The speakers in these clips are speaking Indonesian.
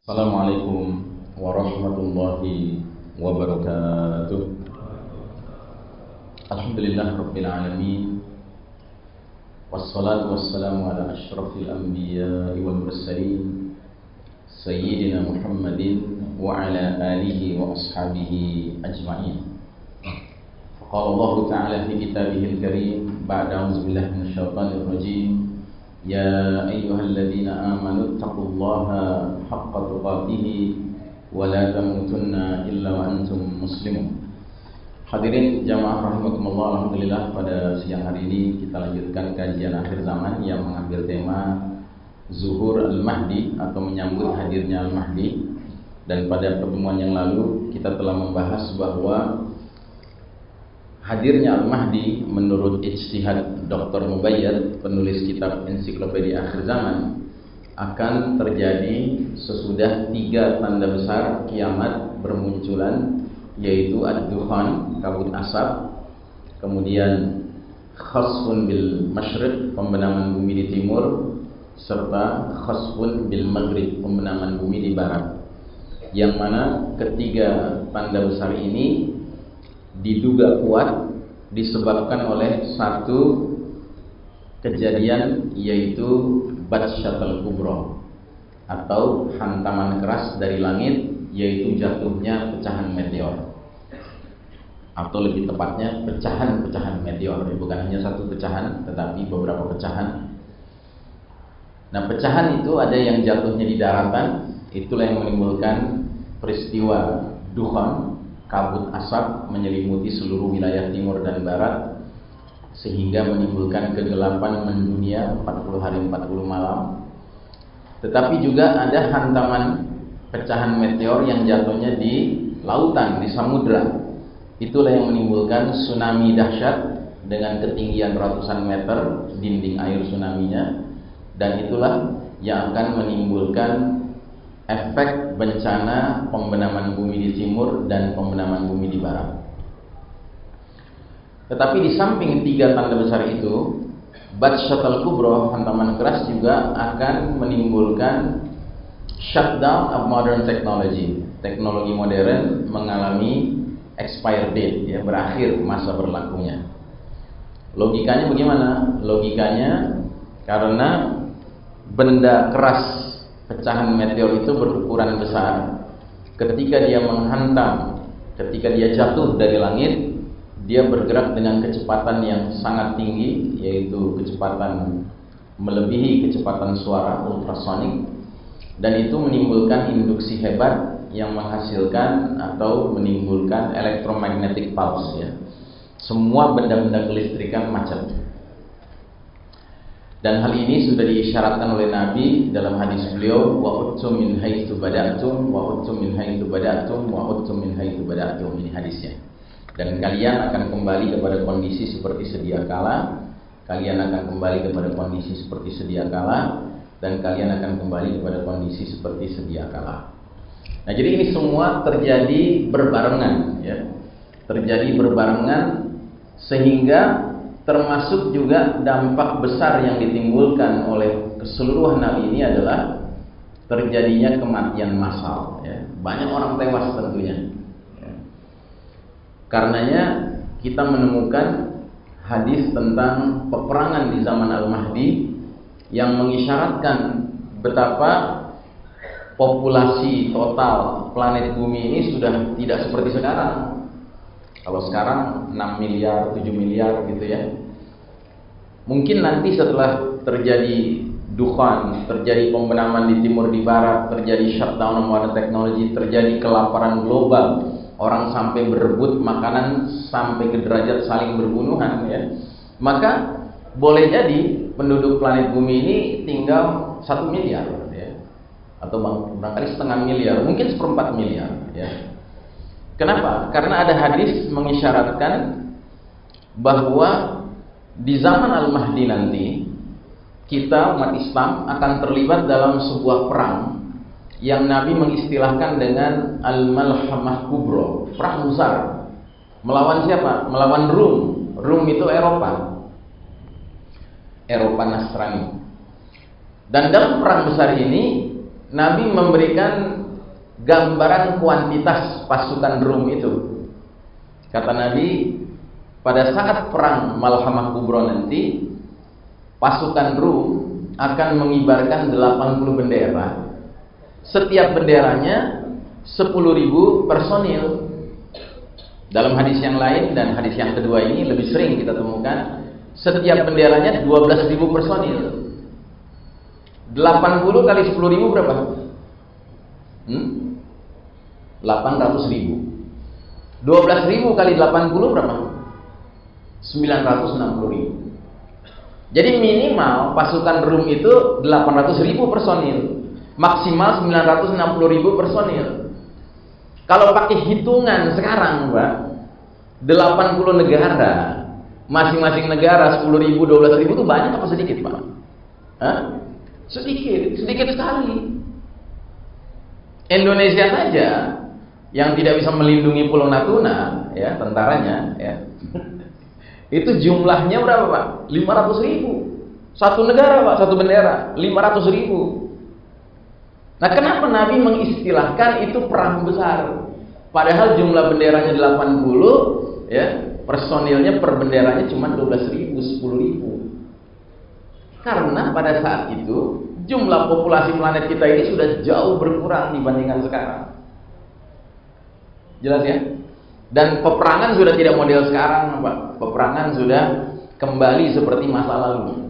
Assalamualaikum warahmatullahi wabarakatuh. Alhamdulillah Rabbil Alamin. Wassalatu wassalamu ala ashrafil anbiya'i wal mursalin Sayyidina Muhammadin wa ala alihi wa ashabihi ajma'in. Faqala Allah Ta'ala fi kitabihil karim ba'da a'udzu billahi minasyaitonir rajim. Ya ayyuhalladzina amanu taqullaha haqqa tuqatih wa la tamutunna illa wa antum muslimun. Hadirin jamaah rahimakumullah, alhamdulillah pada siang hari ini kita lanjutkan kajian akhir zaman yang mengambil tema Zuhur Al-Mahdi atau menyambut hadirnya Al-Mahdi. Dan pada pertemuan yang lalu kita telah membahas bahwa hadirnya Al-Mahdi menurut ijtihad Dr. Mubayyad, penulis kitab Ensiklopedia Akhir Zaman, akan terjadi sesudah 3 tanda besar kiamat bermunculan, yaitu ad-dukhan, kabut asap, kemudian khasfun bil masyriq, pembenaman bumi di timur, serta khasfun bil maghrib, pembenaman bumi di barat. Yang mana ketiga tanda besar ini diduga kuat disebabkan oleh satu kejadian, yaitu Batshatul Kubra atau hantaman keras dari langit, yaitu jatuhnya pecahan meteor, atau lebih tepatnya pecahan-pecahan meteor. Bukan hanya satu pecahan tetapi beberapa pecahan. Nah, pecahan itu ada yang jatuhnya di daratan, itulah yang menimbulkan peristiwa dukhan, kabut asap menyelimuti seluruh wilayah timur dan barat, sehingga menimbulkan kegelapan mendunia 40 hari 40 malam. Tetapi juga ada hantaman pecahan meteor yang jatuhnya di lautan, di samudra. Itulah yang menimbulkan tsunami dahsyat dengan ketinggian ratusan meter dinding air tsunaminya, dan itulah yang akan menimbulkan efek bencana pembenaman bumi di timur dan pembenaman bumi di barat. Tetapi di samping 3 tanda besar itu, Batshatul Kubra, hantaman keras, juga akan menimbulkan shutdown of modern technology. Teknologi modern mengalami expire date, ya, berakhir masa berlakunya. Logikanya bagaimana? Logikanya karena benda keras pecahan meteor itu berukuran besar. Ketika dia menghantam, ketika dia jatuh dari langit, dia bergerak dengan kecepatan yang sangat tinggi, yaitu kecepatan melebihi kecepatan suara, ultrasonik, dan itu menimbulkan induksi hebat yang menghasilkan atau menimbulkan electromagnetic pulse, ya. Semua benda-benda kelistrikan macet. Dan hal ini sudah diisyaratkan oleh Nabi dalam hadis beliau, wa uttum min haitsu bada'tum wa uttum min haitsu bada'tum wa uttum min haitsu bada'tum. Ini hadisnya. Dan kalian akan kembali kepada kondisi seperti sedia kala, kalian akan kembali kepada kondisi seperti sedia kala, dan kalian akan kembali kepada kondisi seperti sedia kala. Nah, jadi ini semua terjadi berbarengan, ya. Terjadi berbarengan, sehingga termasuk juga dampak besar yang ditimbulkan oleh keseluruhan hal ini adalah terjadinya kematian massal, ya. Banyak orang tewas tentunya, ya. Karenanya kita menemukan hadis tentang peperangan di zaman Al-Mahdi yang mengisyaratkan betapa populasi total planet bumi ini sudah tidak seperti sekarang. Kalau sekarang 6 miliar, 7 miliar gitu, ya. Mungkin nanti setelah terjadi dukhan, terjadi pembenaman di timur di barat, terjadi shutdown of modern technology, terjadi kelaparan global, orang sampai berebut makanan sampai ke derajat saling berbunuhan, ya. Maka boleh jadi penduduk planet bumi ini tinggal 1 miliar, ya. Atau barangkali setengah miliar, mungkin 1/4 miliar, ya. Kenapa? Karena ada hadis mengisyaratkan bahwa di zaman Al-Mahdi nanti kita umat Islam akan terlibat dalam sebuah perang yang Nabi mengistilahkan dengan Al-Malhamah Kubra, perang besar. Melawan siapa? Melawan Rum. Rum itu Eropa Nasrani. Dan dalam perang besar ini Nabi memberikan gambaran kuantitas pasukan Rum itu. Kata Nabi, pada saat perang Malhamah Kubra nanti, pasukan Rum akan mengibarkan 80 bendera. Setiap benderanya 10.000 personil. Dalam hadis yang lain dan hadis yang kedua ini lebih sering kita temukan, setiap benderanya 12.000 personil. 80 kali 10.000 berapa? 800.000. 12.000 kali 80 berapa? 960.000. Jadi minimal pasukan Rum itu 800.000 personil, maksimal 960.000 personil. Kalau pakai hitungan sekarang, Pak, 80 negara, masing-masing negara 10.000, 12.000 itu banyak apa sedikit, Pak? Hah? Sedikit sekali. Indonesia saja yang tidak bisa melindungi Pulau Natuna, ya, tentaranya, ya. Itu jumlahnya berapa, Pak? 500.000. Satu negara, Pak, satu bendera, 500.000. Nah, kenapa Nabi mengistilahkan itu perang besar? Padahal jumlah benderanya 80, ya, personilnya per benderanya cuma 12.000, 10.000. Karena pada saat itu jumlah populasi planet kita ini sudah jauh berkurang dibandingkan sekarang. Jelas ya? Dan peperangan sudah tidak model sekarang, Pak. Peperangan sudah kembali seperti masa lalu.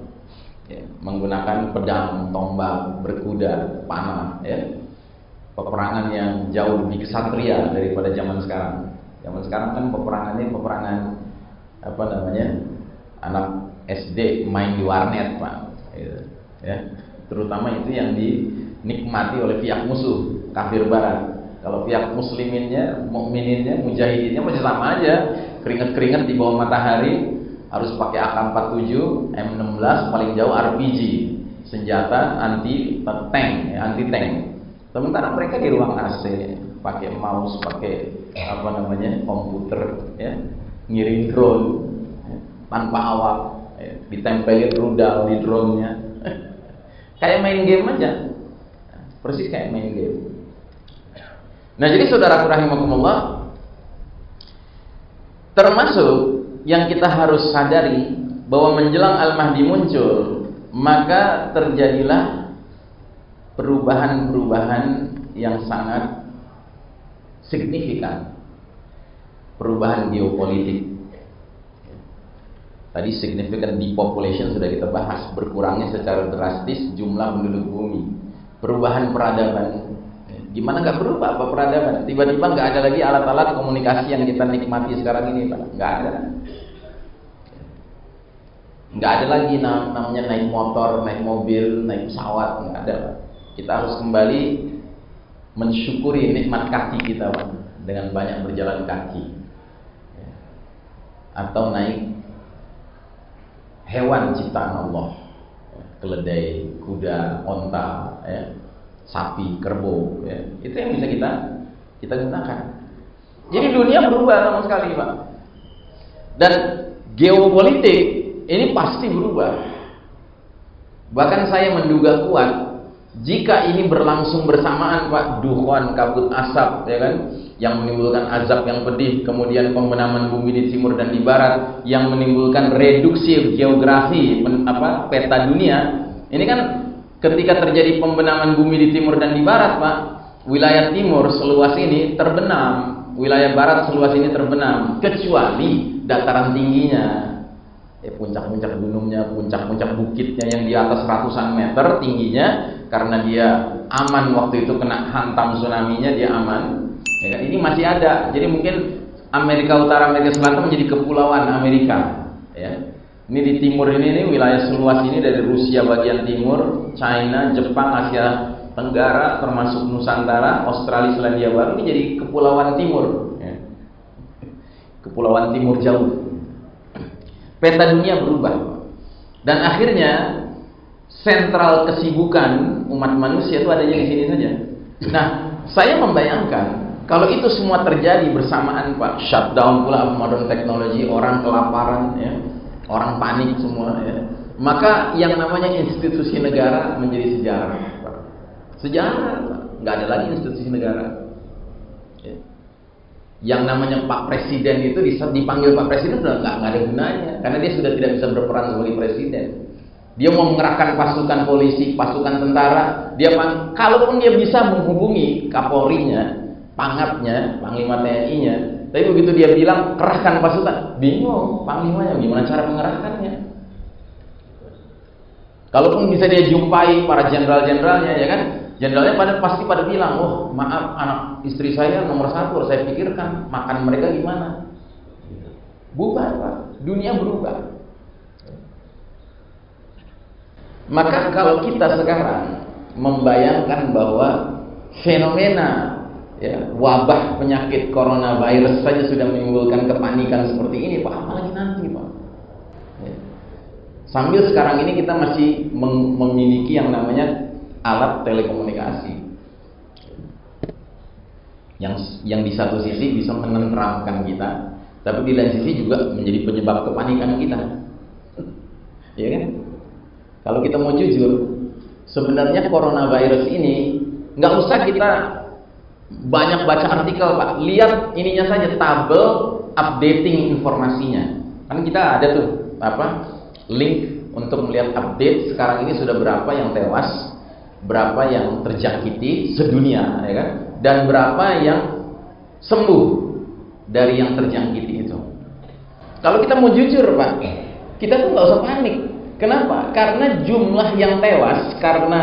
Ya, menggunakan pedang, tombak, berkuda, panah, ya. Peperangan yang jauh lebih kesatria daripada zaman sekarang. Zaman sekarang kan peperangannya peperangan apa namanya? Anak SD main di warnet, Pak. Gitu, ya. Terutama itu yang dinikmati oleh pihak musuh, kafir barat. Kalau pihak musliminnya, mukmininnya, mujahidinnya masih sama aja, keringet-keringet di bawah matahari, harus pakai AK-47, M16, paling jauh RPG, senjata anti tank, ya, anti tank. Sementara mereka di ruang AC, pakai mouse, pakai apa namanya, komputer, ya, ngirim drone, ya, tanpa awak, ya, ditempelin rudal di drone-nya, kayak main game aja, persis kayak main game. Nah, jadi saudaraku rahimakumullah, termasuk yang kita harus sadari bahwa menjelang Al-Mahdi muncul, maka terjadilah perubahan-perubahan yang sangat signifikan. Perubahan geopolitik. Tadi significant depopulation sudah kita bahas, berkurangnya secara drastis jumlah penduduk bumi. Perubahan peradaban. Gimana nggak berubah apa peradaban? Tiba-tiba nggak ada lagi alat-alat komunikasi yang kita nikmati sekarang ini, Pak. Nggak ada. Nggak ada lagi namanya naik motor, naik mobil, naik pesawat, nggak ada. Kita harus kembali mensyukuri nikmat kaki kita, Pak, dengan banyak berjalan kaki, atau naik hewan ciptaan Allah, keledai, kuda, onta, ya, sapi, kerbau, ya. Itu yang bisa kita gunakan. Jadi dunia berubah sama sekali, Pak. Dan geopolitik ini pasti berubah. Bahkan saya menduga kuat, jika ini berlangsung bersamaan, Pak, dukhon, kabut asap, ya kan, yang menimbulkan azab yang pedih, kemudian pembenaman bumi di timur dan di barat, yang menimbulkan reduksi geografi, peta dunia. Ini kan ketika terjadi pembenaman bumi di timur dan di barat, Pak, wilayah timur seluas ini terbenam, wilayah barat seluas ini terbenam, kecuali dataran tingginya, puncak-puncak gunungnya, puncak-puncak bukitnya yang di atas ratusan meter tingginya, karena dia aman waktu itu kena hantam tsunami-nya, dia aman. Ya kan? Ini masih ada. Jadi mungkin Amerika Utara, Amerika Selatan menjadi kepulauan Amerika. Ya. Ini di timur ini wilayah seluas ini dari Rusia bagian timur, China, Jepang, Asia Tenggara, termasuk Nusantara, Australia, Selandia Baru, ini jadi kepulauan timur. Ya. Kepulauan timur jauh. Peta dunia berubah. Dan akhirnya sentral kesibukan umat manusia itu adanya di sini saja. Nah, saya membayangkan kalau itu semua terjadi bersamaan, Pak, shutdown pula modern teknologi, orang kelaparan, ya, orang panik semua, ya, maka yang namanya institusi negara menjadi sejarah, Pak. Sejarah, nggak ada lagi institusi negara. Ya. Yang namanya Pak Presiden itu dipanggil Pak Presiden udah nggak ada gunanya, karena dia sudah tidak bisa berperan sebagai presiden. Dia mau mengerahkan pasukan polisi, pasukan tentara, kalaupun dia bisa menghubungi Kapolrinya, Pangapnya, Panglima TNI-nya, tapi begitu dia bilang kerahkan pasukan, bingung Panglimanya gimana cara mengerahkannya. Kalaupun bisa dia jumpai para jenderal-jenderalnya, ya kan, jenderalnya pasti pada bilang, oh maaf anak istri saya nomor 1 harus saya pikirkan, makan mereka gimana. Bubar Pak, dunia berubah. Maka kalau kita sekarang membayangkan bahwa fenomena wabah penyakit coronavirus saja sudah menimbulkan kepanikan seperti ini, Pak, apalagi nanti, Pak. Sambil sekarang ini kita masih memiliki yang namanya alat telekomunikasi yang di satu sisi bisa menenteramkan kita, tapi di lain sisi juga menjadi penyebab kepanikan kita. Ya kan? Kalau kita mau jujur, sebenarnya coronavirus ini nggak usah kita banyak baca artikel, Pak. Lihat ininya saja, tabel updating informasinya. Kan kita ada tuh link untuk melihat update sekarang ini sudah berapa yang tewas, berapa yang terjangkiti sedunia, ya kan? Dan berapa yang sembuh dari yang terjangkiti itu. Kalau kita mau jujur, Pak, kita tuh nggak usah panik. Kenapa? Karena jumlah yang tewas karena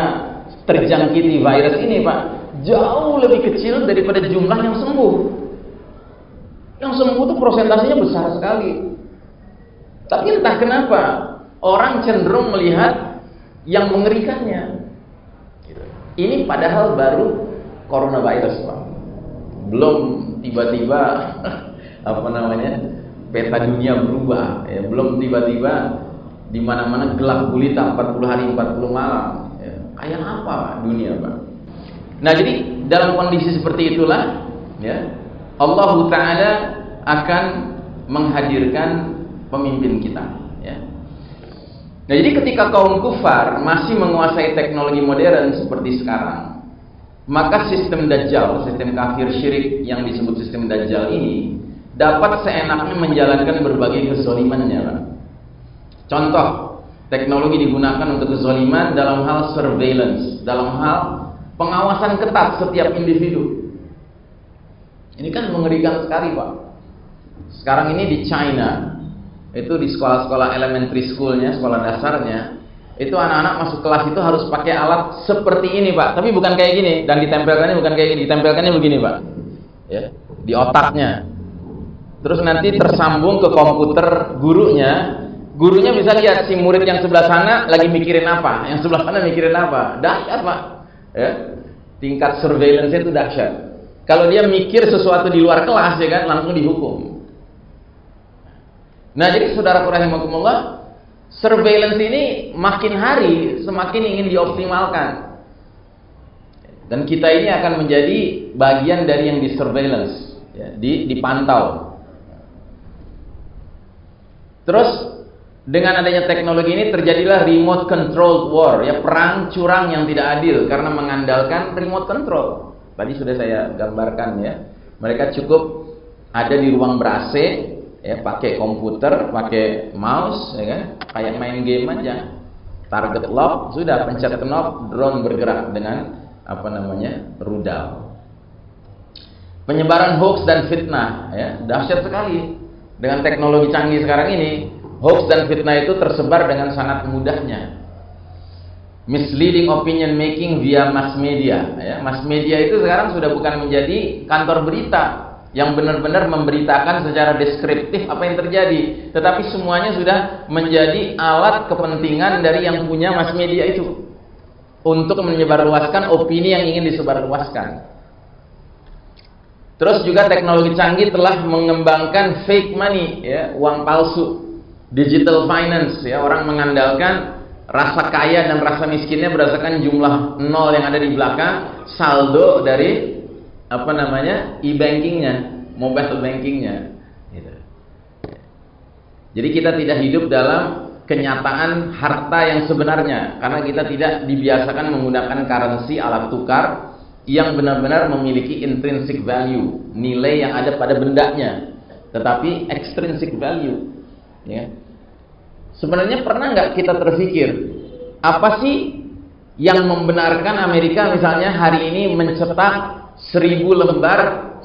terjangkiti virus ini, Pak, jauh lebih kecil daripada jumlah yang sembuh. Yang sembuh itu persentasenya besar sekali. Tapi entah kenapa orang cenderung melihat yang mengerikannya. Ini padahal baru coronavirus, Pak. Belum tiba-tiba peta dunia berubah, ya. Belum tiba-tiba di mana-mana gelap gulita 40 hari 40 malam. Ya. Kayak apa dunia, Pak? Nah, jadi dalam kondisi seperti itulah, ya, Allah Ta'ala akan menghadirkan pemimpin kita, ya. Nah, jadi ketika kaum kufar masih menguasai teknologi modern seperti sekarang, maka sistem Dajjal, sistem kafir syirik yang disebut sistem Dajjal ini dapat seenaknya menjalankan berbagai kezalimannya, Pak. Contoh, teknologi digunakan untuk kezaliman dalam hal surveillance, dalam hal pengawasan ketat setiap individu. Ini kan mengerikan sekali, Pak. Sekarang ini di China, itu di sekolah-sekolah elementary school-nya, sekolah dasarnya, itu anak-anak masuk kelas itu harus pakai alat seperti ini, Pak. Tapi bukan kayak gini, dan ditempelkannya bukan kayak gini, ditempelkannya begini, Pak. Ya, di otaknya. Terus nanti tersambung ke komputer gurunya. Gurunya bisa lihat si murid yang sebelah sana lagi mikirin apa, yang sebelah sana mikirin apa. Dahsyat, Pak. Ya. Tingkat surveillance-nya itu dahsyat. Kalau dia mikir sesuatu di luar kelas, ya kan, langsung dihukum. Nah, jadi saudaraku rahimakumullah, surveillance ini makin hari semakin ingin dioptimalkan. Dan kita ini akan menjadi bagian dari yang di surveillance, ya, dipantau. Terus dengan adanya teknologi ini terjadilah remote controlled war, ya, perang curang yang tidak adil karena mengandalkan remote control. Tadi sudah saya gambarkan, ya. Mereka cukup ada di ruang ber-AC, ya, pakai komputer, pakai mouse, ya kan? Kayak main game aja. Target lock, sudah pencet knob, drone bergerak dengan rudal. Penyebaran hoax dan fitnah, ya, dahsyat sekali. Dengan teknologi canggih sekarang ini, hoax dan fitnah itu tersebar dengan sangat mudahnya. Misleading opinion making via mass media, ya. Mass media itu sekarang sudah bukan menjadi kantor berita yang benar-benar memberitakan secara deskriptif apa yang terjadi, tetapi semuanya sudah menjadi alat kepentingan dari yang punya mass media itu untuk menyebarluaskan opini yang ingin disebarluaskan. Terus juga teknologi canggih telah mengembangkan fake money, ya, uang palsu, digital finance, ya. Orang mengandalkan rasa kaya dan rasa miskinnya berdasarkan jumlah nol yang ada di belakang saldo dari e-bankingnya, mobile bankingnya, gitu. Jadi kita tidak hidup dalam kenyataan harta yang sebenarnya, karena kita tidak dibiasakan menggunakan currency, alat tukar yang benar-benar memiliki intrinsic value, nilai yang ada pada bendanya, tetapi extrinsic value, ya. Sebenarnya pernah nggak kita terpikir apa sih yang membenarkan Amerika misalnya hari ini mencetak 1000 lembar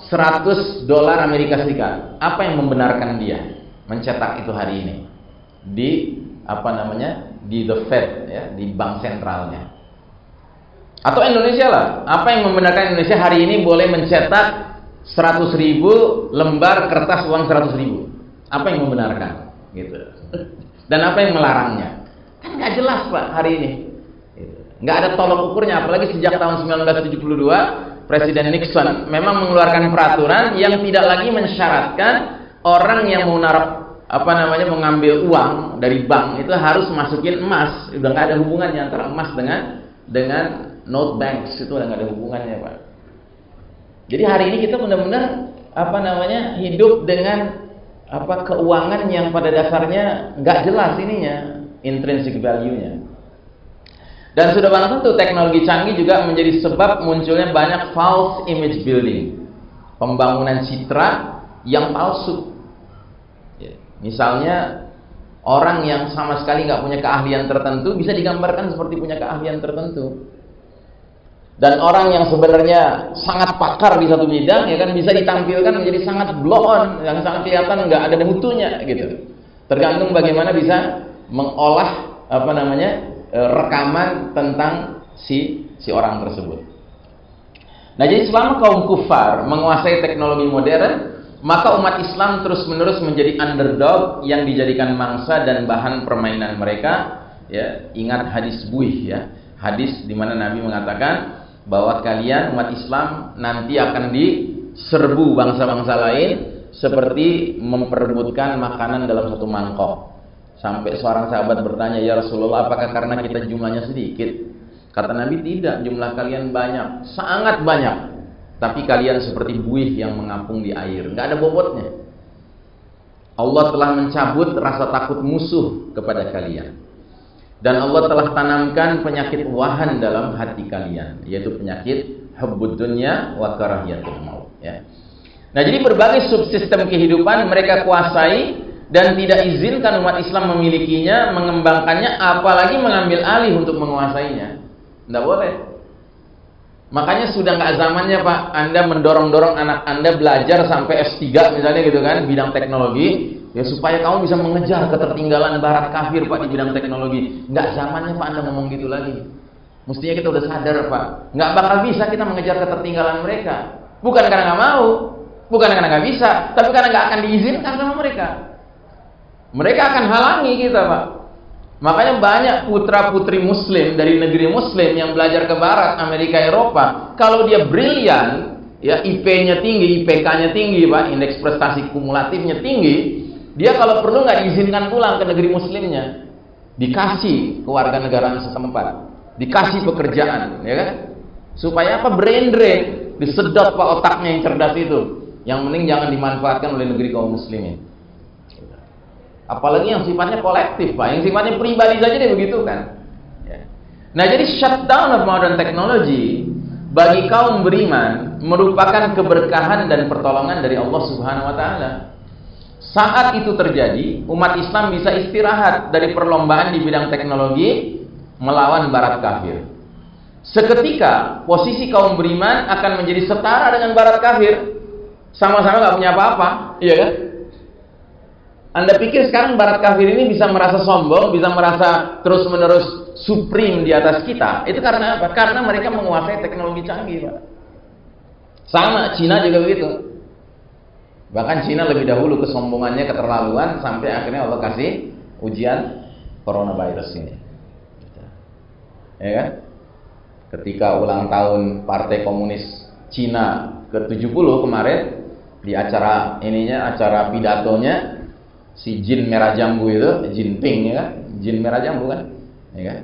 $100 Amerika Serikat? Apa yang membenarkan dia mencetak itu hari ini di di the Fed, ya, di bank sentralnya? Atau Indonesia lah, apa yang membenarkan Indonesia hari ini boleh mencetak 100.000 lembar kertas uang 100.000? Apa yang membenarkan gitu? Dan apa yang melarangnya? Kan nggak jelas Pak hari ini, nggak ada tolok ukurnya. Apalagi sejak tahun 1972 Presiden Nixon memang mengeluarkan peraturan yang tidak lagi mensyaratkan orang yang mau naruh mengambil uang dari bank itu harus masukin emas. Udah nggak ada hubungannya antara emas dengan note banks, itu udah nggak ada hubungannya Pak. Jadi hari ini kita benar-benar hidup dengan keuangan yang pada dasarnya nggak jelas ininya, intrinsic value-nya. Dan sudah barang tentu teknologi canggih juga menjadi sebab munculnya banyak false image building, pembangunan citra yang palsu. Misalnya orang yang sama sekali nggak punya keahlian tertentu bisa digambarkan seperti punya keahlian tertentu, dan orang yang sebenarnya sangat pakar di satu bidang ya kan bisa ditampilkan menjadi sangat blow on, yang sangat kelihatan nggak ada mutunya gitu. Tergantung bagaimana bisa mengolah rekaman tentang si orang tersebut. Nah, jadi selama kaum kufar menguasai teknologi modern, maka umat Islam terus-menerus menjadi underdog yang dijadikan mangsa dan bahan permainan mereka. Ya, ingat hadis buih ya, hadis di mana Nabi mengatakan bahwa kalian umat Islam nanti akan diserbu bangsa-bangsa lain seperti memperebutkan makanan dalam satu mangkok. Sampai seorang sahabat bertanya, ya Rasulullah, apakah karena kita jumlahnya sedikit? Kata Nabi, tidak, jumlah kalian banyak, sangat banyak, tapi kalian seperti buih yang mengapung di air, nggak ada bobotnya. Allah telah mencabut rasa takut musuh kepada kalian, dan Allah telah tanamkan penyakit wahan dalam hati kalian, yaitu penyakit hubbud dunya wa karahiyatul maut. Ya. Nah, jadi berbagai subsistem kehidupan mereka kuasai dan tidak izinkan umat Islam memilikinya, mengembangkannya, apalagi mengambil alih untuk menguasainya. Tidak boleh. Makanya sudah nggak zamannya Pak Anda mendorong-dorong anak Anda belajar sampai S3 misalnya gitu kan, bidang teknologi, ya supaya kamu bisa mengejar ketertinggalan barat kafir Pak di bidang teknologi. Nggak zamannya Pak Anda ngomong gitu lagi. Mestinya kita udah sadar Pak, nggak bakal bisa kita mengejar ketertinggalan mereka. Bukan karena nggak mau, bukan karena nggak bisa, tapi karena nggak akan diizinkan sama mereka. Mereka akan halangi kita Pak. Makanya banyak putra-putri muslim dari negeri muslim yang belajar ke barat, Amerika, Eropa. Kalau dia brilian, ya IP-nya tinggi, IPK-nya tinggi Pak, indeks prestasi kumulatifnya tinggi, dia kalau perlu nggak diizinkan pulang ke negeri muslimnya. Dikasih kewarganegaraan setempat, dikasih pekerjaan, ya kan? Supaya apa? Brain drain, disedot Pak otaknya yang cerdas itu. Yang penting jangan dimanfaatkan oleh negeri kaum muslimin. Apalagi yang sifatnya kolektif Pak, yang sifatnya pribadi saja dia begitu kan. Ya. Nah, jadi shutdown of modern technology bagi kaum beriman merupakan keberkahan dan pertolongan dari Allah Subhanahu wa Ta'ala. Saat itu terjadi, umat Islam bisa istirahat dari perlombaan di bidang teknologi melawan barat kafir. Seketika posisi kaum beriman akan menjadi setara dengan barat kafir. Sama-sama nggak punya apa-apa, iya kan? Anda pikir sekarang barat kafir ini bisa merasa sombong, bisa merasa terus-menerus supreme di atas kita? Itu karena apa? Karena mereka menguasai teknologi canggih Pak. Sama, Cina juga begitu. Bahkan Cina lebih dahulu kesombongannya keterlaluan sampai akhirnya Allah kasih ujian coronavirus ini. Ya kan? Ketika ulang tahun Partai Komunis Cina ke-70 kemarin, di acara pidatonya si jin merah jambu itu, Jinping ya kan, jin merah jambu kan, ya kan?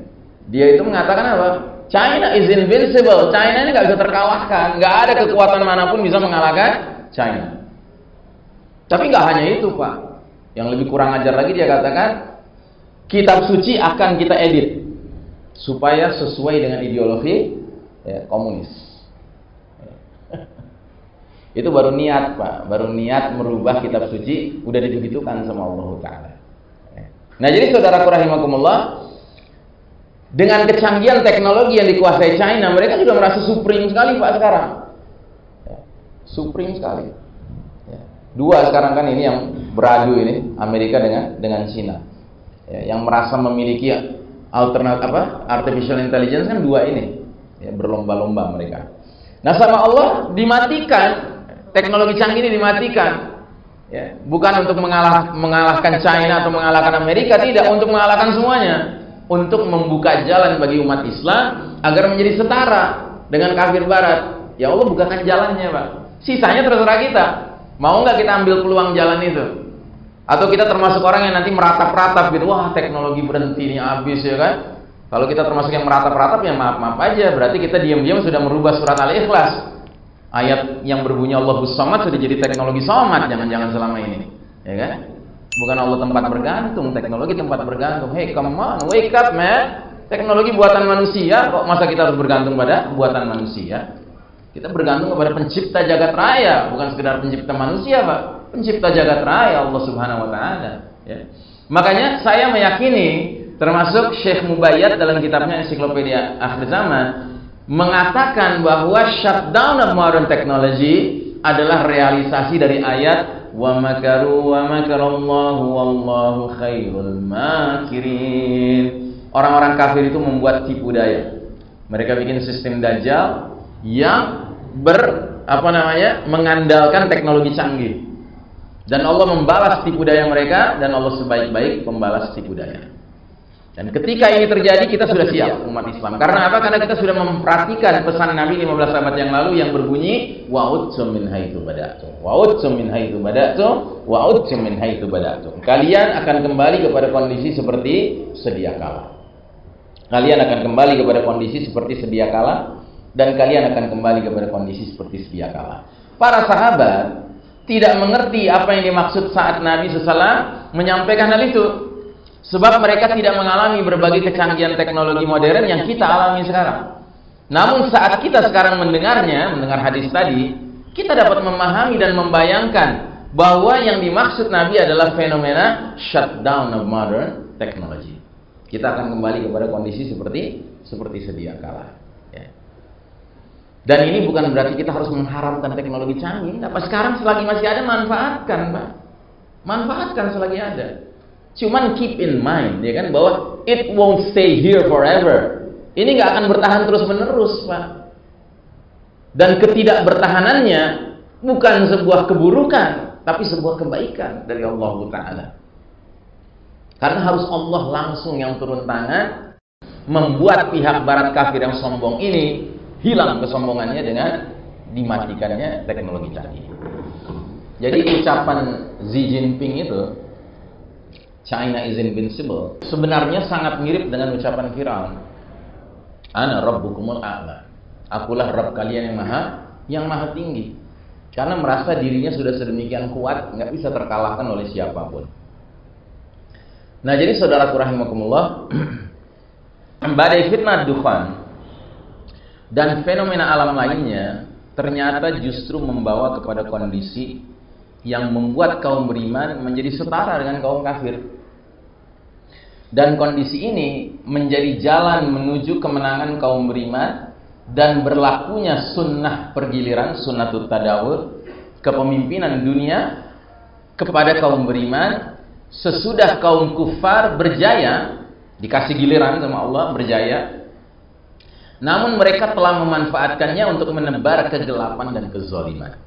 Dia itu mengatakan apa? China is invincible. China ini nggak bisa terkalahkan, nggak ada kekuatan manapun bisa mengalahkan China. Tapi nggak hanya itu Pak, yang lebih kurang ajar lagi dia katakan kitab suci akan kita edit supaya sesuai dengan ideologi komunis. Itu baru niat, Pak. Baru niat merubah kitab suci, udah dibegitukan sama Allah Ta'ala. Nah, jadi saudaraku rahimakumullah, dengan kecanggihan teknologi yang dikuasai China, mereka juga merasa supreme sekali, Pak, sekarang. Supreme sekali. Dua sekarang kan ini yang beradu ini, Amerika dengan China. Yang merasa memiliki artificial intelligence kan dua ini. Berlomba-lomba mereka. Nah, sama Allah dimatikan. Teknologi canggih ini dimatikan, bukan untuk mengalahkan China atau mengalahkan Amerika, tidak, untuk mengalahkan semuanya, untuk membuka jalan bagi umat Islam agar menjadi setara dengan kafir Barat. Ya Allah bukakan jalannya, Pak. Sisanya terserah kita. Mau nggak kita ambil peluang jalan itu? Atau kita termasuk orang yang nanti meratap-ratap gitu, wah teknologi berhenti nih habis ya kan? Kalau kita termasuk yang meratap-ratap ya maaf-maaf aja, berarti kita diam-diam sudah merubah surat Al-Ikhlas. Ayat yang berbunyi Allahus Samad sudah jadi teknologi somad, jangan-jangan selama ini, ya kan? Bukan Allah tempat bergantung, teknologi tempat bergantung. Hey, come on, wake up, man. Teknologi buatan manusia, kok masa kita harus bergantung pada buatan manusia? Kita bergantung kepada pencipta jagat raya, bukan sekedar pencipta manusia, Pak. Pencipta jagat raya Allah Subhanahu wa taala, ya. Makanya saya meyakini, termasuk Syekh Mubayyad dalam kitabnya Ensiklopedia Akhir Zaman mengatakan bahwa shutdown of modern technology adalah realisasi dari ayat wa makaru wa makarallahu wallahu khairul makirin. Orang-orang kafir itu membuat tipu daya. Mereka bikin sistem dajjal yang mengandalkan teknologi canggih. Dan Allah membalas tipu daya mereka, dan Allah sebaik-baik pembalas tipu daya. Dan ketika ini terjadi, kita sudah siap umat Islam. Karena apa? Karena kita sudah memperhatikan pesan Nabi 15 abad yang lalu yang berbunyi wa'udtum min haitsu bada'tum. Wa'udtum min haitsu bada'tum, wa'udtum min haitsu bada'tum. Kalian akan kembali kepada kondisi seperti sedia kala. Kalian akan kembali kepada kondisi seperti sedia kala, dan kalian akan kembali kepada kondisi seperti sedia kala. Para sahabat tidak mengerti apa yang dimaksud saat Nabi SAW menyampaikan hal itu. Sebab mereka tidak mengalami berbagai kecanggihan teknologi modern yang kita alami sekarang. Namun saat kita sekarang mendengar hadis tadi, kita dapat memahami dan membayangkan bahwa yang dimaksud Nabi adalah fenomena shutdown of modern technology. Kita akan kembali kepada kondisi seperti sedia kala. Ya. Dan ini bukan berarti kita harus mengharamkan teknologi canggih. Apa sekarang selagi masih ada, manfaatkan, Pak. Manfaatkan selagi ada. Cuman keep in mind, ya kan, bahwa it won't stay here forever. Ini nggak akan bertahan terus-menerus, Pak. Dan ketidakbertahanannya bukan sebuah keburukan, tapi sebuah kebaikan dari Allah Ta'ala. Karena harus Allah langsung yang turun tangan membuat pihak barat kafir yang sombong ini hilang kesombongannya dengan dimatikannya teknologi canggih. Jadi ucapan Xi Jinping itu, China is invincible, sebenarnya sangat mirip dengan ucapan Firaun. Ana rabbukumul a'la. Akulah Rabb kalian yang maha tinggi. Karena merasa dirinya sudah sedemikian kuat, nggak bisa terkalahkan oleh siapapun. Nah, jadi saudaraku rahimakumullah, badai fitnah dukhan dan fenomena alam lainnya ternyata justru membawa kepada kondisi yang membuat kaum beriman menjadi setara dengan kaum kafir. Dan kondisi ini menjadi jalan menuju kemenangan kaum beriman dan berlakunya sunnah pergiliran, sunnatut tadawur, kepemimpinan dunia kepada kaum beriman sesudah kaum kufar berjaya, dikasih giliran sama Allah, berjaya. Namun mereka telah memanfaatkannya untuk menebar kegelapan dan kezaliman.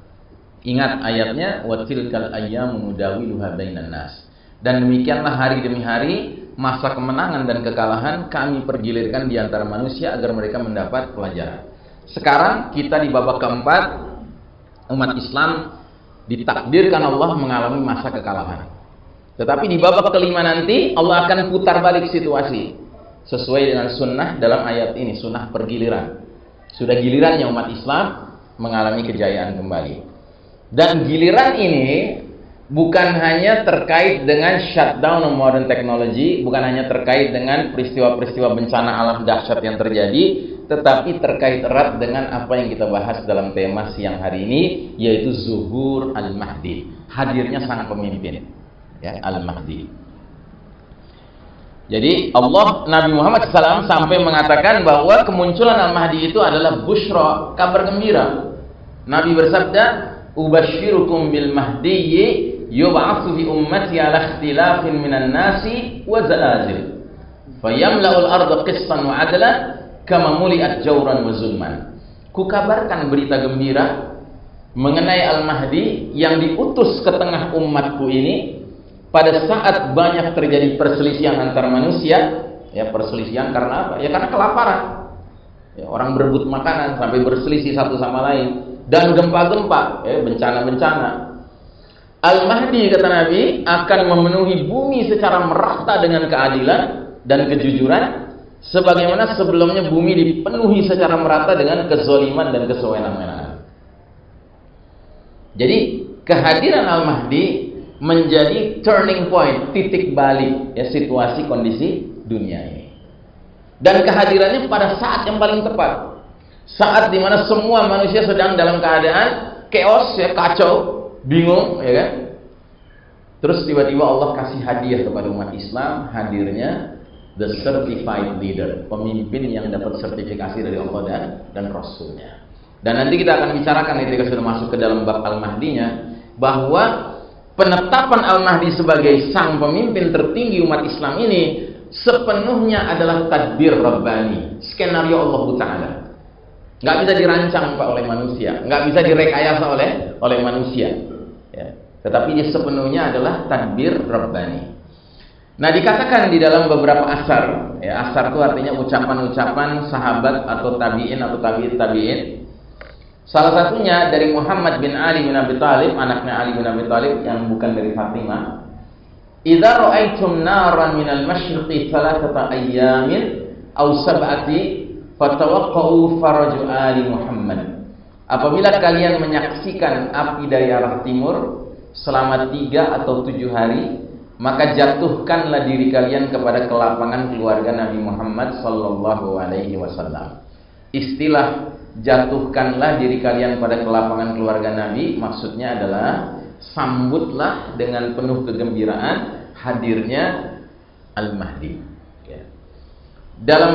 Ingat ayatnya, wa tilkal ayyamu nudawiluha bainan nas. Dan demikianlah hari demi hari masa kemenangan dan kekalahan kami pergilirkan di antara manusia agar mereka mendapat pelajaran. Sekarang kita di babak keempat, umat Islam ditakdirkan Allah mengalami masa kekalahan. Tetapi di babak kelima nanti Allah akan putar balik situasi sesuai dengan sunnah dalam ayat ini, sunnah pergiliran. Sudah gilirannya umat Islam mengalami kejayaan kembali. Dan giliran ini bukan hanya terkait dengan shutdown modern technology, bukan hanya terkait dengan peristiwa-peristiwa bencana alam dahsyat yang terjadi, tetapi terkait erat dengan apa yang kita bahas dalam tema siang hari ini, yaitu zuhur al-Mahdi, hadirnya sang pemimpin, ya, al-Mahdi. Jadi Nabi Muhammad SAW sampai mengatakan bahwa kemunculan al-Mahdi itu adalah busyra, kabar gembira. Nabi bersabda, "Ubashirukum bil mahdiyyi yub'atsu fi ummati ala ikhtilafin minan nasi wa zalazil. Fayamla'ul arda qistan wa 'adlan kama muli'at jawran wa zulman." Kukabarkan berita gembira mengenai al-Mahdi yang diutus ke tengah umatku ini pada saat banyak terjadi perselisihan antar manusia. Ya, perselisihan karena apa? Ya karena kelaparan. Ya, orang berebut makanan sampai berselisih satu sama lain, dan gempa-gempa, ya, bencana-bencana. Al-Mahdi, kata Nabi, akan memenuhi bumi secara merata dengan keadilan dan kejujuran, sebagaimana sebelumnya bumi dipenuhi secara merata dengan kezaliman dan kesewenang-wenangan. Jadi kehadiran Al-Mahdi menjadi turning point, titik balik, ya, situasi kondisi dunia ini. Dan kehadirannya pada saat yang paling tepat, saat dimana semua manusia sedang dalam keadaan chaos, ya, kacau, bingung, ya kan? Terus tiba-tiba Allah kasih hadiah kepada umat Islam, hadirnya the certified leader, pemimpin yang dapat sertifikasi dari Allah dan Rasulnya. Dan nanti kita akan bicarakan ketika sudah masuk ke dalam bab Al-Mahdinya, bahwa penetapan Al-Mahdi sebagai sang pemimpin tertinggi umat Islam ini sepenuhnya adalah tadbir Rabbani, skenario Allah Ta'ala. Nggak bisa dirancang Pak oleh manusia, nggak bisa direkayasa oleh manusia, ya. Tetapi dia sepenuhnya adalah tadbir Rabbani. Nah, dikatakan di dalam beberapa asar, ya, asar itu artinya ucapan-ucapan sahabat atau tabi'in atau tabi'in. Salah satunya dari Muhammad bin Ali bin Abi Thalib, anaknya Ali bin Abi Thalib yang bukan dari Fatimah. "Idza ra'aitum naran minal masyriqi thalathata ayyamin aw sab'ati fatawaqqa'u faraju ali Muhammad." Apabila kalian menyaksikan api dari arah timur selama 3 atau 7 hari, maka jatuhkanlah diri kalian kepada kelapangan keluarga Nabi Muhammad sallallahu alaihi wasallam. Istilah jatuhkanlah diri kalian pada kelapangan keluarga Nabi maksudnya adalah sambutlah dengan penuh kegembiraan hadirnya Al-Mahdi, ya. Dalam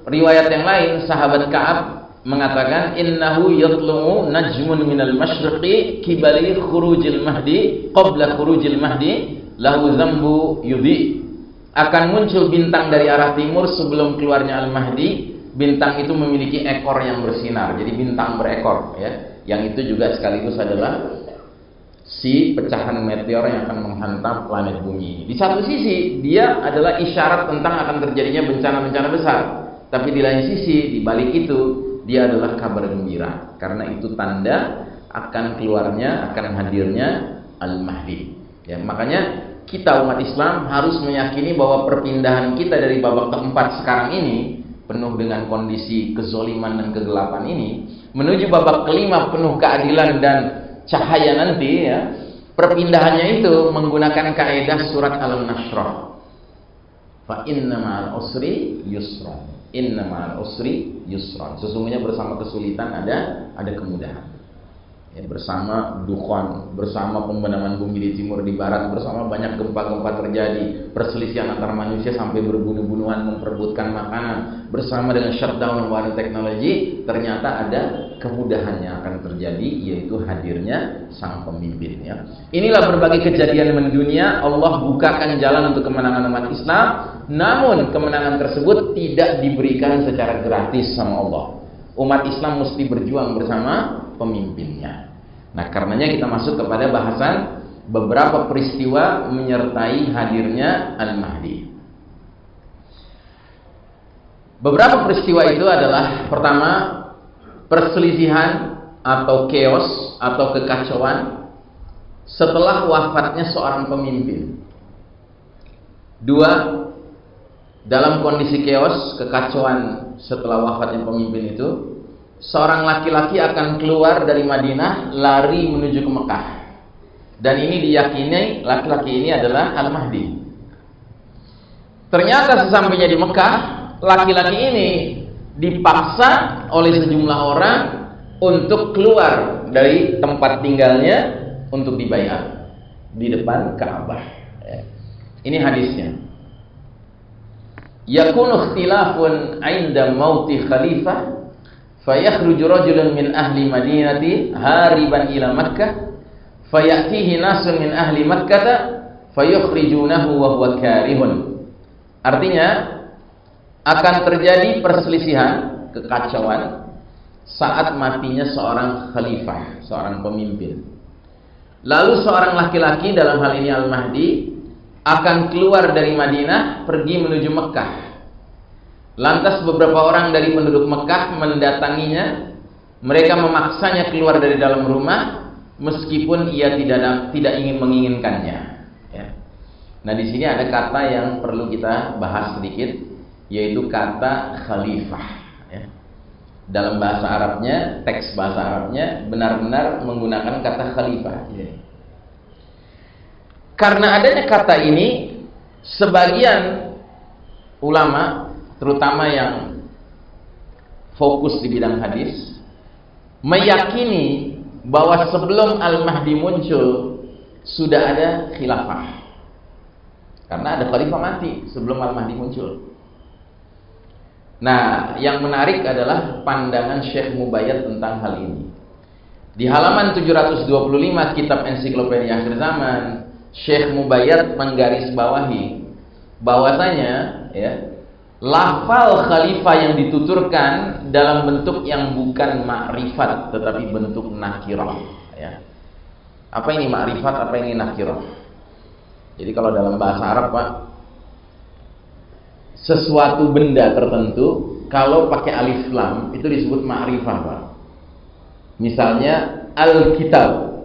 riwayat yang lain, sahabat Ka'ab mengatakan, "Innahu yatlu'u najmun minal masyriqi kibali khurujil mahdi qabla khurujil mahdi lahu zambu yudhi." Akan muncul bintang dari arah timur sebelum keluarnya Al-Mahdi. Bintang itu memiliki ekor yang bersinar, jadi bintang berekor, ya. Yang itu juga sekaligus adalah si pecahan meteor yang akan menghantam planet bumi. Di satu sisi dia adalah isyarat tentang akan terjadinya bencana-bencana besar, tapi di lain sisi, di balik itu dia adalah kabar gembira, karena itu tanda akan keluarnya, akan hadirnya Al-Mahdi, ya. Makanya kita umat Islam harus meyakini bahwa perpindahan kita dari babak keempat sekarang ini penuh dengan kondisi kezoliman dan kegelapan ini menuju babak kelima penuh keadilan dan cahaya nanti, ya. Perpindahannya itu menggunakan kaidah surat Al-Nashrah. Fa inna ma'al usri yusra. Inna ma'al usri yusra. Sesungguhnya bersama kesulitan ada kemudahan. Ya, bersama dukhan, bersama pembenaman bumi di timur di barat, bersama banyak gempa-gempa terjadi, perselisihan antar manusia sampai berbunuh-bunuhan memperebutkan makanan, bersama dengan shutdown modern teknologi, ternyata ada kemudahan yang akan terjadi, yaitu hadirnya sang pemimpin, ya. Inilah berbagai kejadian mendunia. Allah bukakan jalan untuk kemenangan umat Islam, namun kemenangan tersebut tidak diberikan secara gratis sama Allah. Umat Islam mesti berjuang bersama pemimpinnya. Nah, karenanya kita masuk kepada bahasan beberapa peristiwa menyertai hadirnya Al-Mahdi. Beberapa peristiwa itu adalah, pertama, perselisihan atau chaos atau kekacauan setelah wafatnya seorang pemimpin. Dua, dalam kondisi chaos, kekacauan setelah wafatnya pemimpin itu, seorang laki-laki akan keluar dari Madinah lari menuju ke Mekah. Dan ini diyakini laki-laki ini adalah Al-Mahdi. Ternyata sesampainya di Mekah, laki-laki ini dipaksa oleh sejumlah orang untuk keluar dari tempat tinggalnya untuk dibaiat di depan Ka'bah. Ini hadisnya. Yakunu ikhtilafun 'inda mauti khalifah fayakhruju rajulun min ahli madinati hariban ila Makkah fayatihi nasun min ahli Makkah fayukhrijunahu wa huwa karihun. Artinya akan terjadi perselisihan, kekacauan saat matinya seorang khalifah, seorang pemimpin. Lalu seorang laki-laki, dalam hal ini Al-Mahdi, akan keluar dari Madinah pergi menuju Mekah. Lantas beberapa orang dari penduduk Mekah mendatanginya. Mereka memaksanya keluar dari dalam rumah meskipun ia tidak ingin menginginkannya. Nah, di sini ada kata yang perlu kita bahas sedikit, yaitu kata khalifah. Dalam bahasa Arabnya, teks bahasa Arabnya benar-benar menggunakan kata khalifah. Karena adanya kata ini, sebagian ulama, terutama yang fokus di bidang hadis, meyakini bahwa sebelum Al-Mahdi muncul sudah ada khilafah. Karena ada khalifah mati sebelum Al-Mahdi muncul. Nah, yang menarik adalah pandangan Syekh Mubayyad tentang hal ini. Di halaman 725 kitab Ensiklopedia Akhir Zaman, Syekh Mubayyad menggarisbawahi bahwasanya lafal khalifah yang dituturkan dalam bentuk yang bukan ma'rifat tetapi bentuk nakirah. Apa ini ma'rifat, apa ini nakirah? Jadi kalau dalam bahasa Arab, Pak, sesuatu benda tertentu kalau pakai alif lam itu disebut ma'rifah, Pak. Misalnya al-kitab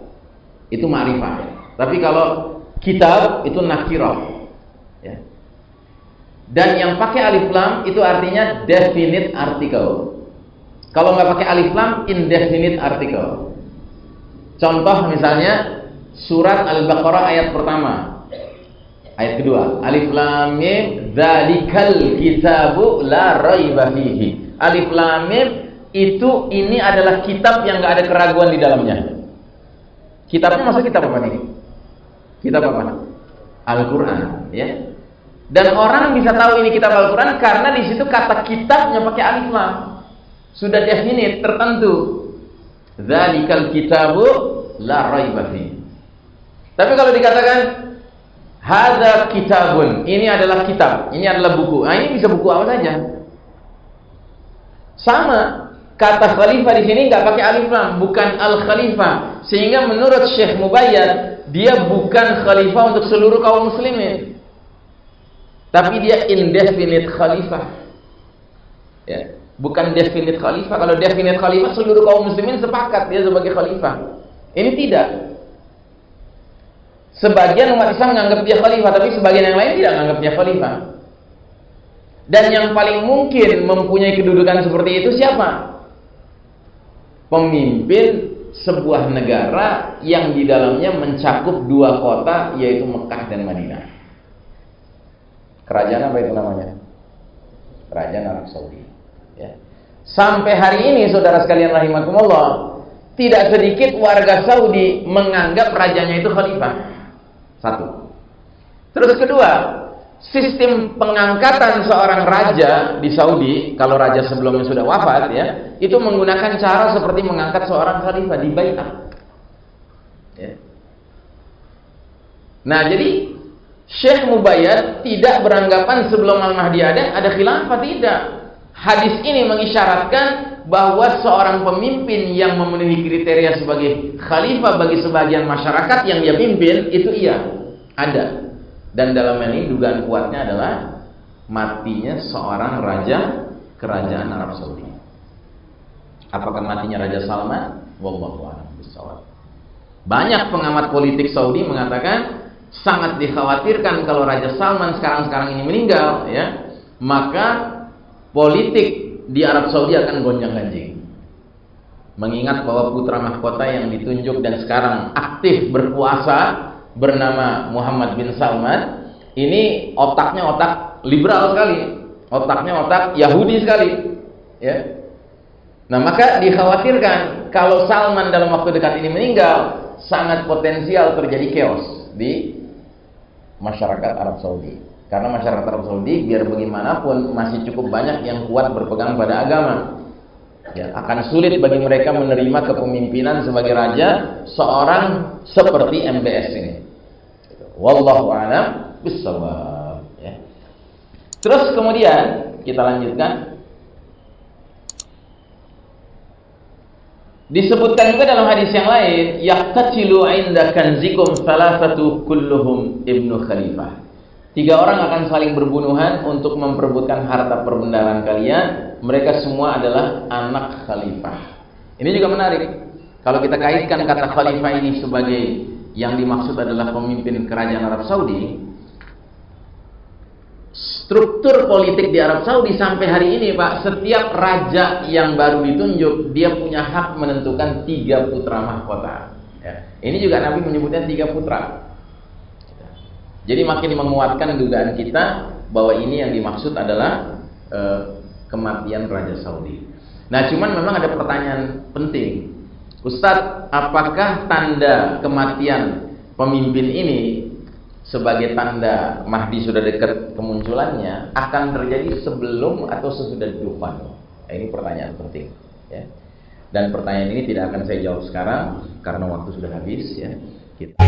itu ma'rifah. Tapi kalau kitab itu nakirah. Dan yang pakai alif lam itu artinya definite article. Kalau nggak pakai alif lam, indefinite article. Contoh misalnya surat Al-Baqarah ayat pertama. Ayat kedua, alif lam mim dzalikal kitabu la raiba fihi. Alif lam mim itu ini adalah kitab yang enggak ada keraguan di dalamnya. Kitabnya maksud kitab apa nih? Kitab apa? Al-Qur'an, ya. Dan orang bisa tahu ini kitab Al-Qur'an karena di situ kata kitabnya pakai alif lam. Sudah definite, tertentu. Dzalikal kitabu la raiba fihi. Tapi kalau dikatakan hadza kitabun, ini adalah kitab, ini adalah buku. Nah, ini bisa buku apa saja. Sama, kata khalifah di sini nggak pakai alif lam, bukan al-khalifah. Sehingga menurut Syekh Mubayyad, dia bukan khalifah untuk seluruh kaum muslimin. Tapi dia indefinite khalifah. Bukan definite khalifah. Kalau definite khalifah, seluruh kaum muslimin sepakat dia sebagai khalifah. Ini tidak. Sebagian umat Islam menganggap dia khalifah, tapi sebagian yang lain tidak menganggap dia khalifah. Dan yang paling mungkin mempunyai kedudukan seperti itu siapa? Pemimpin sebuah negara yang di dalamnya mencakup dua kota, yaitu Mekah dan Madinah. Kerajaan apa itu namanya? Kerajaan Arab Saudi. Sampai hari ini, saudara sekalian rahimakumullah, tidak sedikit warga Saudi menganggap rajanya itu khalifah. Satu. Terus kedua, sistem pengangkatan seorang raja di Saudi, kalau raja sebelumnya sudah wafat itu menggunakan cara seperti mengangkat seorang khalifah di bai'ah. Nah, jadi Syekh Mubayyad tidak beranggapan sebelum Al-Mahdi ada khilafah, tidak. Hadis ini mengisyaratkan bahwa seorang pemimpin yang memenuhi kriteria sebagai khalifah bagi sebagian masyarakat yang dia pimpin, itu ada. Dan dalam hal ini dugaan kuatnya adalah matinya seorang raja kerajaan Arab Saudi. Apakah matinya Raja Salman? Wallahu a'lam bishawab. Banyak pengamat politik Saudi mengatakan sangat dikhawatirkan kalau Raja Salman sekarang ini meninggal, maka politik di Arab Saudi akan gonjang-ganjing. mengingat bahwa putra mahkota yang ditunjuk dan sekarang aktif berkuasa bernama Muhammad bin Salman, ini otaknya otak liberal sekali, otaknya otak Yahudi sekali, ya. Nah, maka dikhawatirkan kalau Salman dalam waktu dekat ini meninggal, sangat potensial terjadi chaos di masyarakat Arab Saudi. Karena masyarakat Arab Saudi biar bagaimanapun masih cukup banyak yang kuat berpegang pada agama. Ya, akan sulit bagi mereka menerima kepemimpinan sebagai raja seorang seperti MBS ini. Wallahu a'lam bishawab, ya. Terus kemudian kita lanjutkan. Disebutkan juga dalam hadis yang lain, yaqtatilu 'inda kanzikum salasatu kulluhum ibnu khalifah. 3 orang akan saling berbunuhan untuk memperebutkan harta perbendaharaan kalian. Mereka semua adalah anak khalifah. Ini juga menarik. Kalau kita kaitkan kata khalifah ini sebagai yang dimaksud adalah pemimpin kerajaan Arab Saudi, struktur politik di Arab Saudi sampai hari ini, Pak, setiap raja yang baru ditunjuk, dia punya hak menentukan 3 putra mahkota. Ya. Ini juga Nabi menyebutnya 3 putra. Jadi makin menguatkan dugaan kita bahwa ini yang dimaksud adalah kematian Raja Saudi. Nah, cuman memang ada pertanyaan penting. Ustadz, apakah tanda kematian pemimpin ini sebagai tanda Mahdi sudah dekat kemunculannya akan terjadi sebelum atau sesudah Dufan? Nah, ini pertanyaan penting, ya. Dan pertanyaan ini tidak akan saya jawab sekarang karena waktu sudah habis, ya. Kita